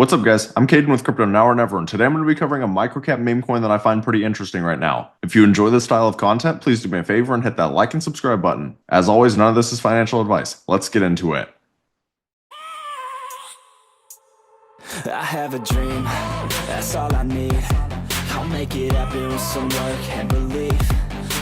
What's up guys, I'm Caden with Crypto Now or Never, and today I'm going to be covering a microcap meme coin that I find pretty interesting right now. If you enjoy this style of content, please do me a favor and hit that like and subscribe button. As always, none of this is financial advice. Let's get into it. I have a dream, that's all I need. I'll make it happen with some work and belief.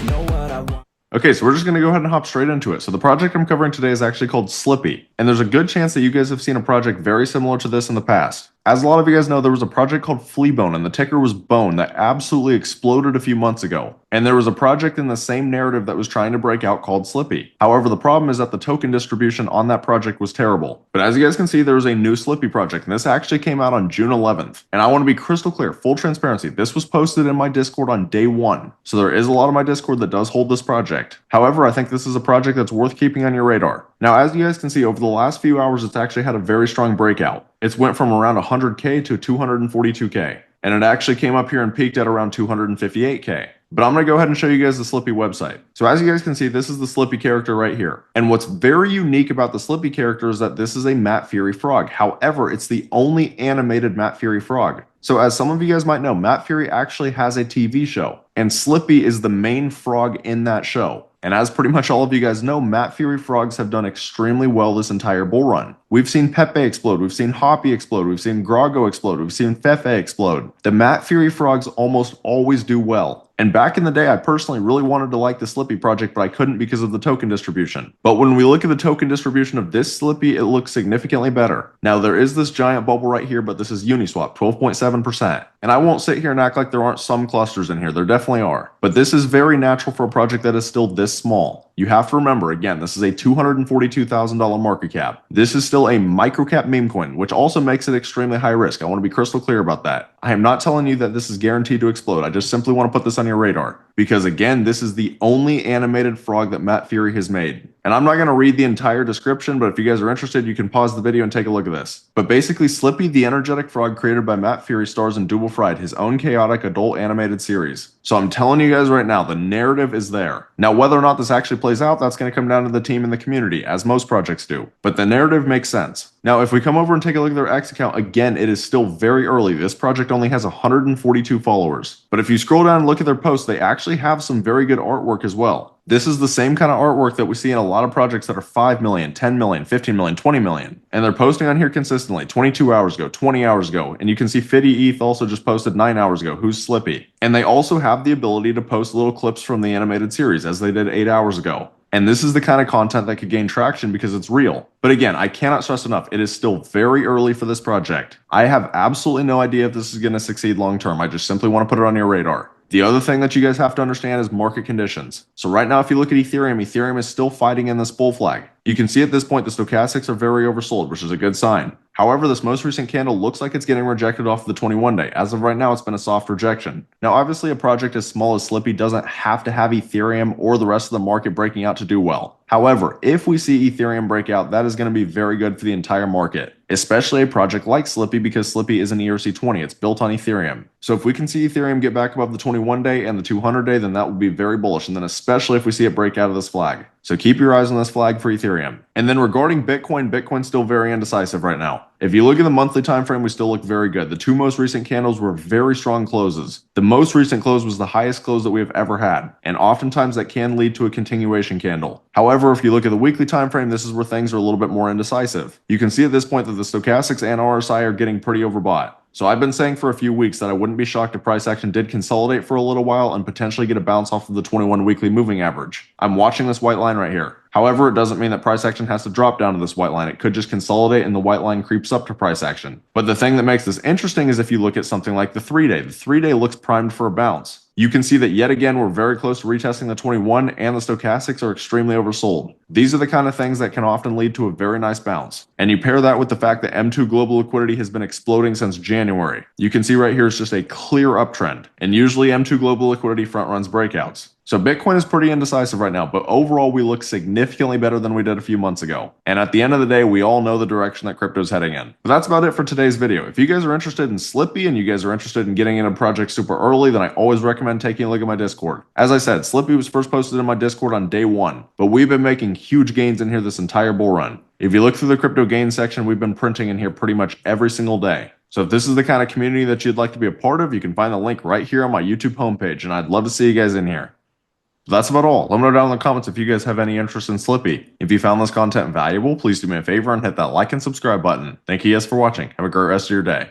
Know what I want. Okay, so we're just going to go ahead and hop straight into it. So the project I'm covering today is actually called Slippy, and there's a good chance that you guys have seen a project very similar to this in the past. As a lot of you guys know, there was a project called Fleabone, and the ticker was Bone, that absolutely exploded a few months ago. And there was a project in the same narrative that was trying to break out called Slippy. However, the problem is that the token distribution on that project was terrible. But as you guys can see, there was a new Slippy project, and this actually came out on June 11th. And I want to be crystal clear, full transparency, this was posted in my Discord on day one. So there is a lot of my Discord that does hold this project. However, I think this is a project that's worth keeping on your radar. Now, as you guys can see, over the last few hours, it's actually had a very strong breakout. It's went from around 100K to 242K. And it actually came up here and peaked at around 258K. But I'm going to go ahead and show you guys the Slippy website. So as you guys can see, this is the Slippy character right here. And what's very unique about the Slippy character is that this is a Matt Furie frog. However, it's the only animated Matt Furie frog. So as some of you guys might know, Matt Furie actually has a TV show. And Slippy is the main frog in that show. And as pretty much all of you guys know, Matt Furie frogs have done extremely well this entire bull run. We've seen Pepe explode, we've seen Hoppy explode, we've seen Grago explode, we've seen Pepe explode. The Matt Furie frogs almost always do well. And back in the day, I personally really wanted to like the Slippy project, but I couldn't because of the token distribution. But when we look at the token distribution of this Slippy, it looks significantly better. Now, there is this giant bubble right here, but this is Uniswap, 12.7%. And I won't sit here and act like there aren't some clusters in here. There definitely are. But this is very natural for a project that is still this small. You have to remember, again, this is a $242,000 market cap. This is still a microcap meme coin, which also makes it extremely high risk. I want to be crystal clear about that. I am not telling you that this is guaranteed to explode. I just simply want to put this on your radar. Because again, this is the only animated frog that Matt Furie has made. And I'm not going to read the entire description, but if you guys are interested, you can pause the video and take a look at this. But basically, Slippy, the energetic frog created by Matt Furie, stars in Double Fried, his own chaotic adult animated series. So I'm telling you guys right now, the narrative is there. Now, whether or not this actually plays out, that's going to come down to the team and the community, as most projects do. But the narrative makes sense. Now, if we come over and take a look at their X account, again, it is still very early. This project only has 142 followers. But if you scroll down and look at their posts, they actually have some very good artwork as well. This is the same kind of artwork that we see in a lot of projects that are 5 million, 10 million, 15 million, 20 million. And they're posting on here consistently 22 hours ago, 20 hours ago. And you can see Fiddy ETH also just posted 9 hours ago, who's Slippy. And they also have the ability to post little clips from the animated series as they did 8 hours ago. And this is the kind of content that could gain traction because it's real. But again, I cannot stress enough, it is still very early for this project. I have absolutely no idea if this is going to succeed long term. I just simply want to put it on your radar. The other thing that you guys have to understand is market conditions. So right now, if you look at Ethereum, Ethereum is still fighting in this bull flag. You can see at this point, the stochastics are very oversold, which is a good sign. However, this most recent candle looks like it's getting rejected off the 21-day. As of right now, it's been a soft rejection. Now, obviously, a project as small as Slippy doesn't have to have Ethereum or the rest of the market breaking out to do well. However, if we see Ethereum break out, that is going to be very good for the entire market, especially a project like Slippy because Slippy is an ERC20. It's built on Ethereum. So if we can see Ethereum get back above the 21-day and the 200-day, then that would be very bullish. And then especially if we see it break out of this flag. So keep your eyes on this flag for Ethereum. And then regarding Bitcoin, Bitcoin's still very indecisive right now. If you look at the monthly time frame, we still look very good. The two most recent candles were very strong closes. The most recent close was the highest close that we have ever had. And oftentimes that can lead to a continuation candle. However, if you look at the weekly time frame, this is where things are a little bit more indecisive. You can see at this point that the stochastics and RSI are getting pretty overbought. So I've been saying for a few weeks that I wouldn't be shocked if price action did consolidate for a little while and potentially get a bounce off of the 21 weekly moving average. I'm watching this white line right here. However, it doesn't mean that price action has to drop down to this white line. It could just consolidate and the white line creeps up to price action. But the thing that makes this interesting is if you look at something like the 3-day. The 3-day looks primed for a bounce. You can see that yet again, we're very close to retesting the 21 and the stochastics are extremely oversold. These are the kind of things that can often lead to a very nice bounce. And you pair that with the fact that M2 global liquidity has been exploding since January. You can see right here is just a clear uptrend. And usually M2 global liquidity front runs breakouts. So Bitcoin is pretty indecisive right now, but overall we look significantly better than we did a few months ago. And at the end of the day, we all know the direction that crypto's heading in. But that's about it for today's video. If you guys are interested in Slippy and you guys are interested in getting into a project super early, then I always recommend taking a look at my Discord. As I said, Slippy was first posted in my Discord on day 1, but we've been making huge gains in here this entire bull run. If you look through the crypto gain section, we've been printing in here pretty much every single day. So if this is the kind of community that you'd like to be a part of, you can find the link right here on my YouTube homepage, and I'd love to see you guys in here. So that's about all. Let me know down in the comments if you guys have any interest in Slippy. If you found this content valuable, please do me a favor and hit that like and subscribe button. Thank you guys for watching. Have a great rest of your day.